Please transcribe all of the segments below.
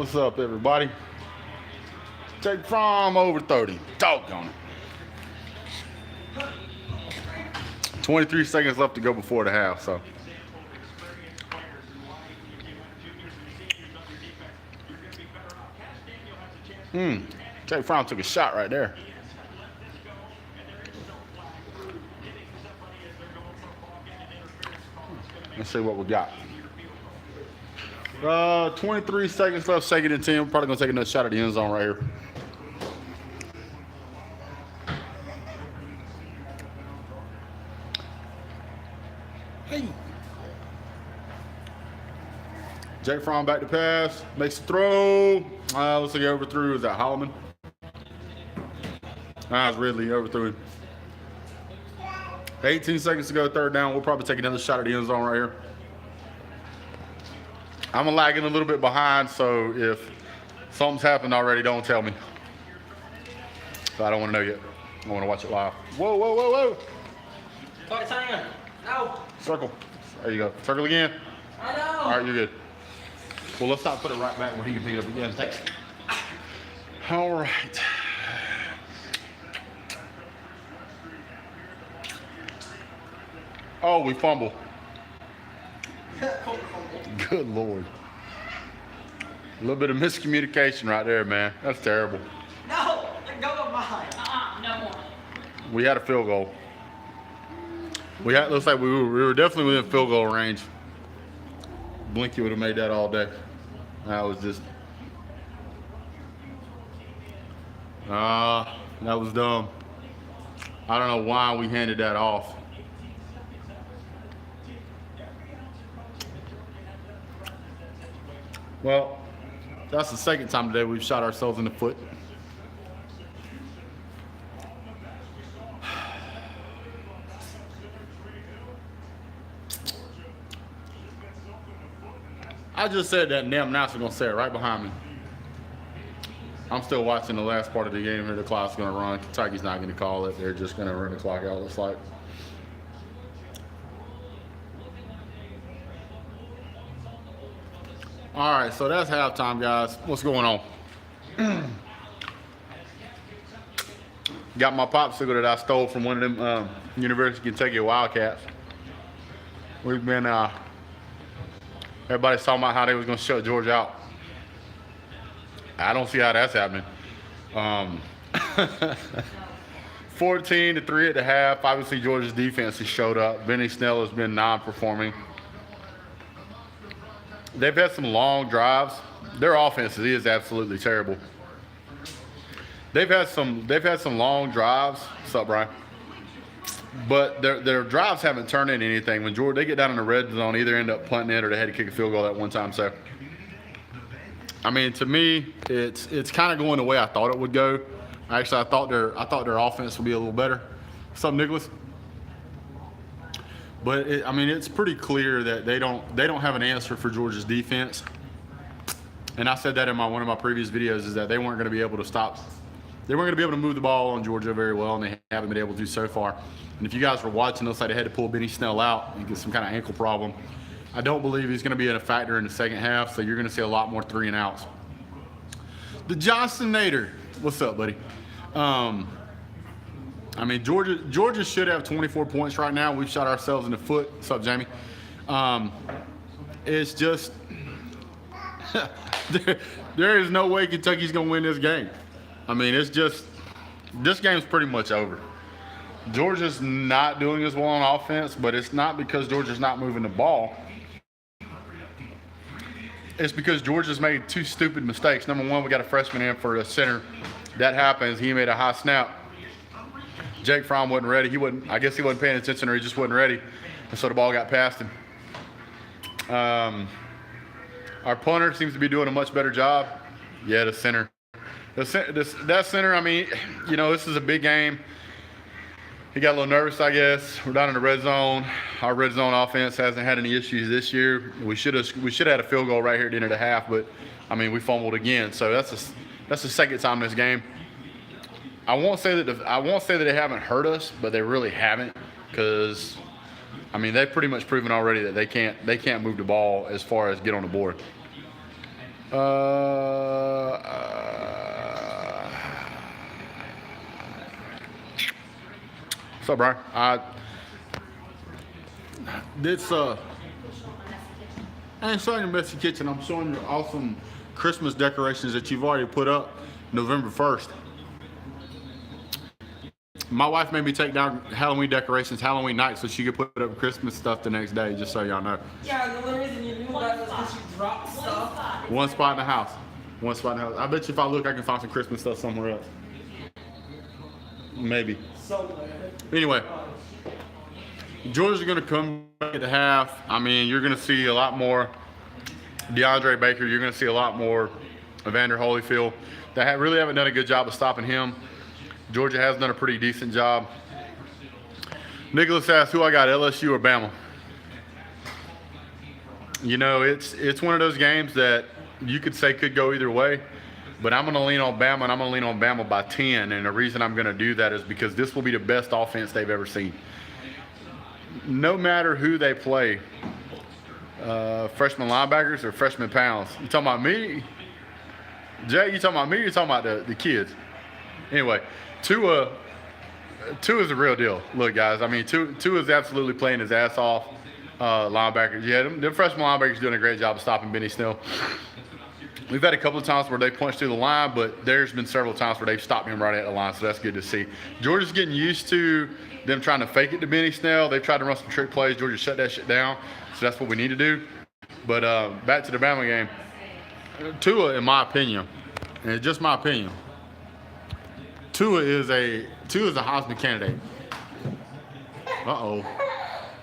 What's up, everybody? Take from over 30. Doggone it. 23 seconds left to go before the half, so. Jake Fromm took a shot right there. Let's see what we got. 23 seconds left, second and 10. We're probably going to take another shot at the end zone right here. Hey. Jake Fromm back to pass. Makes the throw. Looks like he overthrew. Is that Holloman? It's Ridley. Overthrew him. 18 seconds to go, third down. We'll probably take another shot at the end zone right here. I'm lagging a little bit behind, so if something's happened already, don't tell me. So I don't want to know yet. I want to watch it live. Whoa, whoa, whoa, whoa. Clock time. No. Circle. There you go. Circle again. I know. All right, you're good. Well, let's not put it right back where he can pick it up again. Thanks. All right. Oh, we fumble. Good Lord. A little bit of miscommunication right there, man. That's terrible. No, let go of mine. No more. We had a field goal. Looks like we were definitely within field goal range. Blinky would have made that all day. That was just. That was dumb. I don't know why we handed that off. Well, that's the second time today we've shot ourselves in the foot. I just said that, and damn announcer gonna say it right behind me. I'm still watching the last part of the game here. The clock's gonna run. Kentucky's not gonna call it. They're just gonna run the clock out, looks like. All right, so that's halftime, guys. What's going on? Got my popsicle that I stole from one of them University of Kentucky Wildcats. We've been, everybody's talking about how they was going to shut Georgia out. I don't see how that's happening. 14-3 at the half. Obviously, Georgia's defense has showed up. Benny Snell has been non-performing. They've had some long drives. Their offense is absolutely terrible. They've had some long drives. What's up, Brian? But their drives haven't turned into anything. When they get down in the red zone, either end up punting it or they had to kick a field goal that one time. So, I mean, to me, it's kind of going the way I thought it would go. Actually, I thought their offense would be a little better. What's up, Nicholas? But it's pretty clear that they don't have an answer for Georgia's defense. And I said that in one of my previous videos, is that they weren't going to be able to stop. They weren't going to be able to move the ball on Georgia very well, and they haven't been able to do so far. And if you guys were watching, it looks like they had to pull Benny Snell out and get some kind of ankle problem. I don't believe he's going to be a factor in the second half, so you're going to see a lot more 3-and-outs. The Johnson Nader, what's up, buddy? Georgia should have 24 points right now. We've shot ourselves in the foot. What's up, Jamie? It's just there is no way Kentucky's going to win this game. I mean, it's just this game's pretty much over. Georgia's not doing as well on offense, but it's not because Georgia's not moving the ball. It's because Georgia's made two stupid mistakes. Number one, we got a freshman in for a center. That happens. He made a high snap. Jake Fromm wasn't ready. I guess he wasn't paying attention, or he just wasn't ready. And so the ball got past him. Our punter seems to be doing a much better job. Yeah, the center. That center, I mean, this is a big game. He got a little nervous, I guess. We're down in the red zone. Our red zone offense hasn't had any issues this year. We should have had a field goal right here at the end of the half, but I mean, we fumbled again. So that's the second time this game. I won't say that they haven't hurt us, but they really haven't, because I mean, they've pretty much proven already that they can't move the ball as far as get on the board. What's up, Brian? This I ain't showing your messy kitchen. I'm showing you awesome Christmas decorations that you've already put up November 1st. My wife made me take down Halloween decorations Halloween night so she could put up Christmas stuff the next day, just so y'all know. Yeah, the only reason you knew that was because you dropped stuff. One spot in the house. One spot in the house. I bet you if I look, I can find some Christmas stuff somewhere else. Maybe. Anyway, Georgia's going to come back at the half. I mean, you're going to see a lot more DeAndre Baker. You're going to see a lot more Evander Holyfield. They really haven't done a good job of stopping him. Georgia has done a pretty decent job. Nicholas asked who I got, LSU or Bama. You know, it's one of those games that you could say could go either way, but I'm going to lean on Bama, and I'm going to lean on Bama by 10. And the reason I'm going to do that is because this will be the best offense they've ever seen. No matter who they play, freshman linebackers or freshman pounds. You talking about me? Jay, you talking about me or you talking about the kids? Anyway, Tua is the real deal. Look, guys, I mean, Tua is absolutely playing his ass off. Linebackers, yeah, them freshman linebackers doing a great job of stopping Benny Snell. We've had a couple of times where they punched through the line, but there's been several times where they've stopped him right at the line, so that's good to see. Georgia's getting used to them trying to fake it to Benny Snell. They've tried to run some trick plays. Georgia shut that shit down, so that's what we need to do. But back to the Bama game. Tua, in my opinion, and it's just my opinion, Tua is a Heisman candidate. Uh-oh.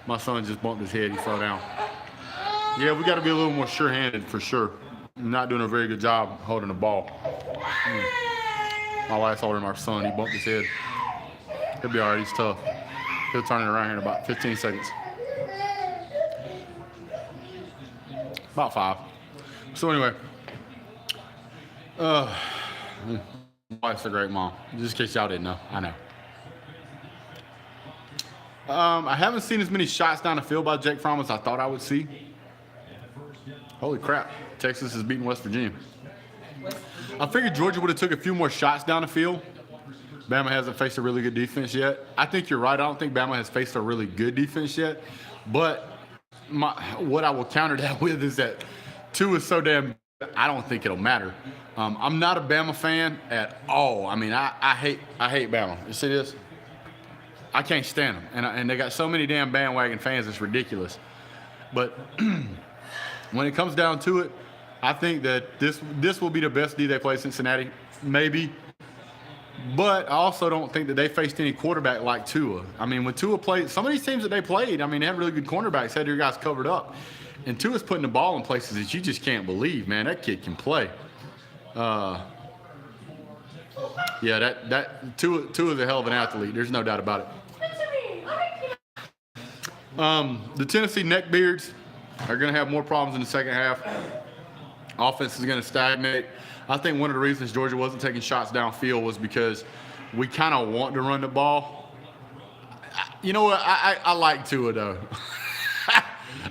My son just bumped his head. He fell down. Yeah, we got to be a little more sure-handed for sure. Not doing a very good job holding the ball. My wife's holding our son. He bumped his head. He'll be all right. He's tough. He'll turn it around here in about 15 seconds. About 5. So anyway, my wife's a great mom. Just in case y'all didn't know, I know. I haven't seen as many shots down the field by Jake Fromm as I thought I would see. Holy crap, Texas is beating West Virginia. I figured Georgia would have took a few more shots down the field. Bama hasn't faced a really good defense yet. I think you're right. I don't think Bama has faced a really good defense yet. But what I will counter that with is that Tua is so damn good, I don't think it'll matter. I'm not a Bama fan at all. I mean, I hate Bama. You see this? I can't stand them. And they got so many damn bandwagon fans, it's ridiculous. But when it comes down to it, I think that this will be the best D they play Cincinnati, maybe. But I also don't think that they faced any quarterback like Tua. I mean, when Tua played, some of these teams that they played, I mean, they had really good cornerbacks, had their guys covered up. And Tua's putting the ball in places that you just can't believe, man. That kid can play. Yeah, that Tua's a hell of an athlete. There's no doubt about it. The Tennessee neckbeards are going to have more problems in the second half. Offense is going to stagnate. I think one of the reasons Georgia wasn't taking shots downfield was because we kind of want to run the ball. You know what? I like Tua, though.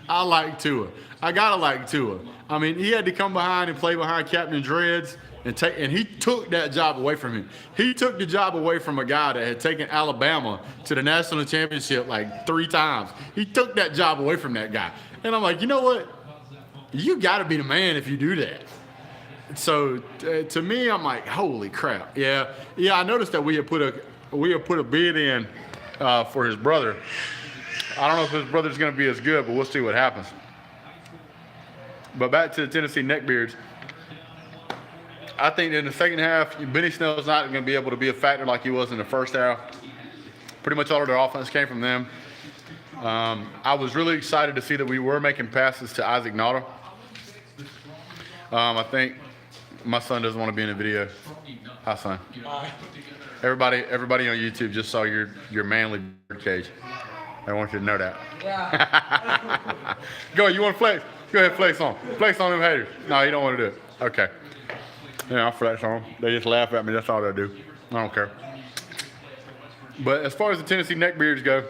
I like Tua. I got to like Tua. I mean, he had to come behind and play behind Captain Dreads, and he took that job away from him. He took the job away from a guy that had taken Alabama to the national championship like 3 times. He took that job away from that guy. And I'm like, you know what? You got to be the man if you do that. So to me, I'm like, holy crap. Yeah, I noticed that we had put a bid in for his brother. I don't know if his brother's going to be as good, but we'll see what happens. But back to the Tennessee neckbeards. I think in the second half, Benny Snell's not going to be able to be a factor like he was in the first half. Pretty much all of their offense came from them. I was really excited to see that we were making passes to Isaac Nauta. I think my son doesn't want to be in the video. Hi, son. Everybody on YouTube just saw your manly bird cage. I want you to know that. Yeah. Go, you want to flex? Go ahead, flex on. Flex on them haters. No, you don't want to do it. Okay. Yeah, I'll flex on them. They just laugh at me. That's all they do. I don't care. But as far as the Tennessee neckbeards go,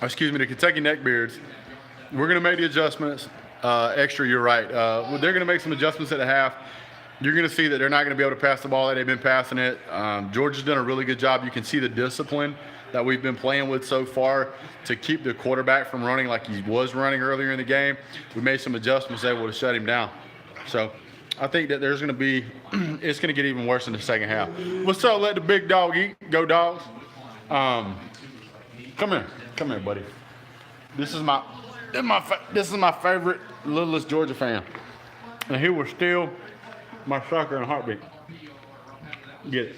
the Kentucky neckbeards, we're going to make the adjustments. Extra, you're right. They're going to make some adjustments at the half. You're going to see that they're not going to be able to pass the ball like they've been passing it. Georgia's done a really good job. You can see the discipline that we've been playing with so far to keep the quarterback from running like he was running earlier in the game. We made some adjustments able to shut him down. So I think that there's going to be, it's going to get even worse in the second half. What's up? Let the big dog eat. Go dogs. Come here, buddy. This is my favorite littlest Georgia fan, and he will steal my sucker in a heartbeat. Get it.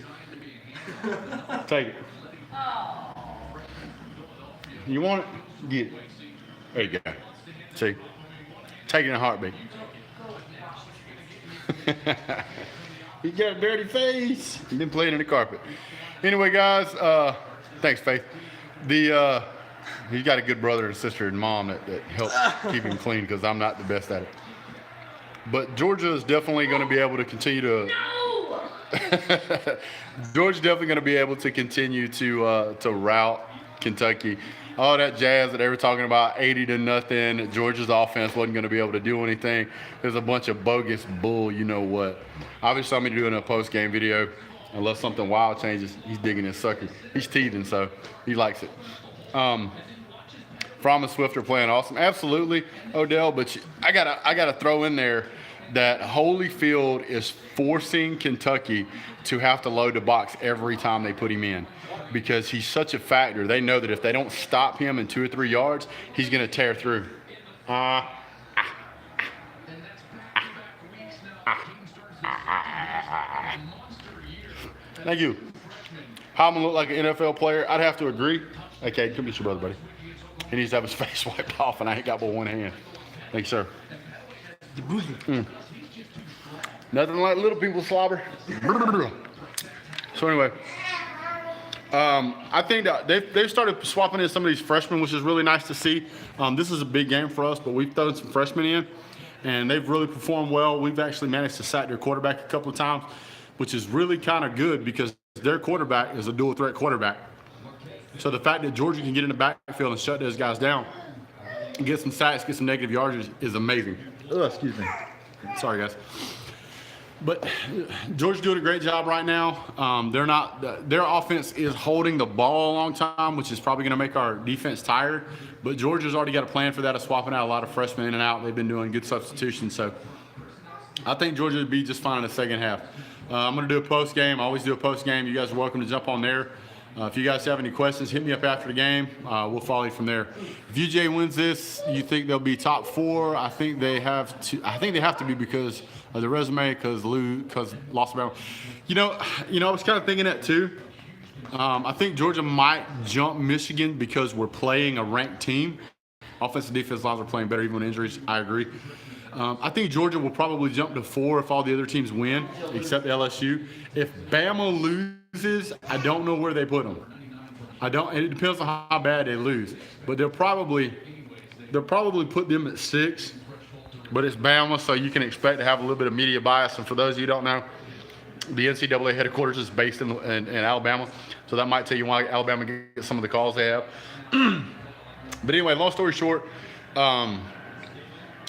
Take it. You want it? Get it. There you go. See? Take it in a heartbeat. He got a dirty face. He been playing in the carpet. Anyway, guys, thanks, Faith. He's got a good brother and sister and mom that help keep him clean because I'm not the best at it. But Georgia is definitely going to be able to continue to. Georgia's definitely going to be able to continue to rout Kentucky. All that jazz that they were talking about, 80-0, Georgia's offense wasn't going to be able to do anything. There's a bunch of bogus bull, you know what. Obviously, I'm going to do in a post-game video. Unless something wild changes, he's digging his sucker. He's teething, so he likes it. Fromm and Swift are playing awesome. Absolutely, Odell, but I gotta throw in there that Holyfield is forcing Kentucky to have to load the box every time they put him in because he's such a factor. They know that if they don't stop him in 2 or 3 yards, he's going to tear through. Thank you. Howman look like an NFL player? I'd have to agree. Okay, come get your brother, buddy. He needs to have his face wiped off, and I ain't got but one hand. Thank you, sir. Nothing like little people slobber. So anyway, I think that they've started swapping in some of these freshmen, which is really nice to see. This is a big game for us, but we've thrown some freshmen in, and they've really performed well. We've actually managed to sack their quarterback a couple of times, which is really kind of good because their quarterback is a dual threat quarterback. So the fact that Georgia can get in the backfield and shut those guys down, get some sacks, get some negative yardage is amazing. Excuse me. Sorry, guys. But Georgia's doing a great job right now. Their offense is holding the ball a long time, which is probably going to make our defense tired. But Georgia's already got a plan for that of swapping out a lot of freshmen in and out. They've been doing good substitutions. So I think Georgia would be just fine in the second half. I'm going to do a post game. I always do a post game. You guys are welcome to jump on there. If you guys have any questions, hit me up after the game. We'll follow you from there. If UGA wins this, you think they'll be top 4? I think they have to. I think they have to be because of the resume, because lost Alabama. You know, I was kind of thinking that too. I think Georgia might jump Michigan because we're playing a ranked team. Offensive defense lines are playing better even with injuries. I agree. I think Georgia will probably jump to 4 if all the other teams win, except LSU. If Bama loses, I don't know where they put them. It depends on how bad they lose, but they'll probably put them at 6. But it's Bama, so you can expect to have a little bit of media bias. And for those of you who don't know, the NCAA headquarters is based in Alabama, so that might tell you why Alabama gets some of the calls they have. But anyway, long story short.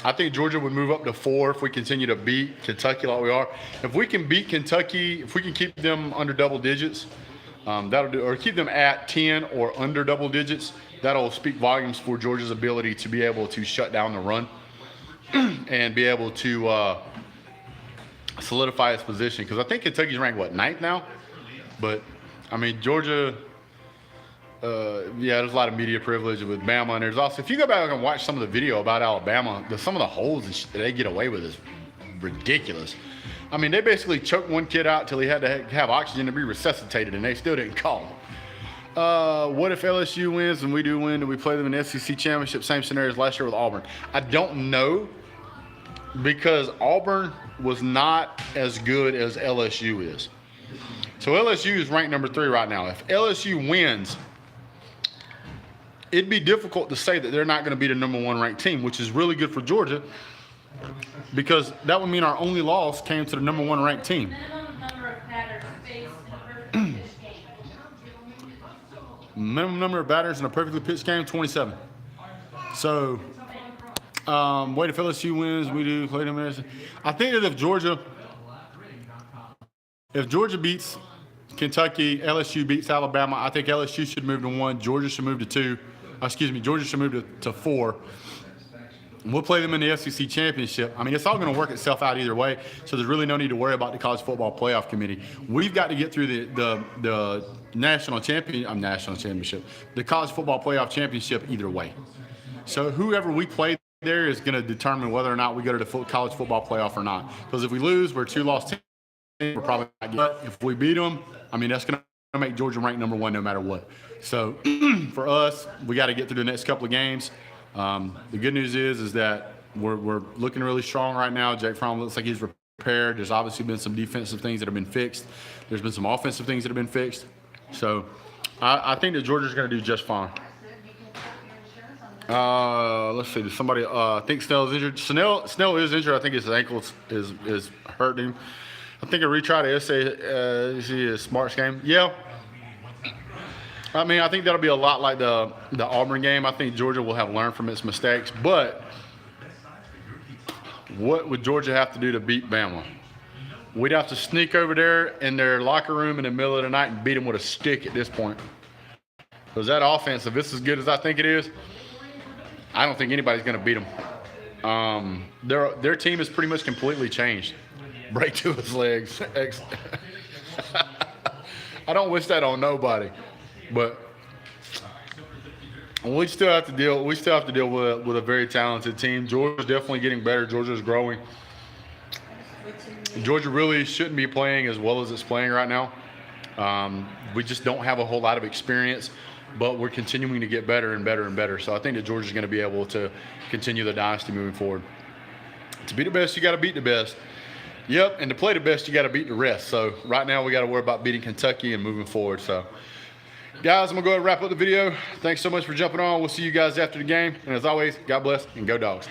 I think Georgia would move up to 4 if we continue to beat Kentucky like we are. If we can beat Kentucky, if we can keep them under double digits, that'll do, or keep them at 10 or under double digits, that'll speak volumes for Georgia's ability to be able to shut down the run and be able to solidify its position. Because I think Kentucky's ranked, 9th now? But, I mean, Georgia... there's a lot of media privilege with Bama, and there's also, if you go back and watch some of the video about Alabama, some of the holes that they get away with is ridiculous. I mean, they basically choked one kid out till he had to have oxygen to be resuscitated, and they still didn't call him. What if LSU wins and we do win? Do we play them in the SEC championship? Same scenario as last year with Auburn. I don't know, because Auburn was not as good as LSU is. So LSU is ranked number 3 right now. If LSU wins, it'd be difficult to say that they're not going to be the number 1 ranked team, which is really good for Georgia, because that would mean our only loss came to the number 1 ranked team. Minimum number of batters in a perfectly pitched game, 27. So, wait, if LSU wins, we do play them. I think that if Georgia beats Kentucky, LSU beats Alabama. I think LSU should move to 1. Georgia should move to 2. Georgia should move to 4. We'll play them in the SEC championship. I mean, it's all going to work itself out either way. So there's really no need to worry about the college football playoff committee. We've got to get through the national championship, the college football playoff championship either way. So whoever we play there is going to determine whether or not we go to the college football playoff or not. Because if we lose, we're a 2-loss team. We're probably not getting it. If we beat them, I mean, that's going to make Georgia rank number 1 no matter what. So for us, we got to get through the next couple of games. The good news is that we're looking really strong right now. Jake Fromm looks like he's prepared. There's obviously been some defensive things that have been fixed. There's been some offensive things that have been fixed. So I think that Georgia's going to do just fine. Let's see. Does somebody think Snell is injured? Snell is injured. I think his ankle is hurting him. I think a retry to SC Smart's game. Yeah. I mean, I think that'll be a lot like the Auburn game. I think Georgia will have learned from its mistakes. But what would Georgia have to do to beat Bama? We'd have to sneak over there in their locker room in the middle of the night and beat them with a stick at this point. Because that offense, if it's as good as I think it is, I don't think anybody's going to beat them. Their team is pretty much completely changed. Break to his legs. I don't wish that on nobody. But we still have to deal with a very talented team. Georgia's definitely getting better. Georgia's growing. Georgia really shouldn't be playing as well as it's playing right now. We just don't have a whole lot of experience, but we're continuing to get better and better and better. So I think that Georgia's going to be able to continue the dynasty moving forward. To be the best, you got to beat the best. Yep, and to play the best, you got to beat the rest. So right now we got to worry about beating Kentucky and moving forward. So guys, I'm going to go ahead and wrap up the video. Thanks so much for jumping on. We'll see you guys after the game. And as always, God bless and go Dogs.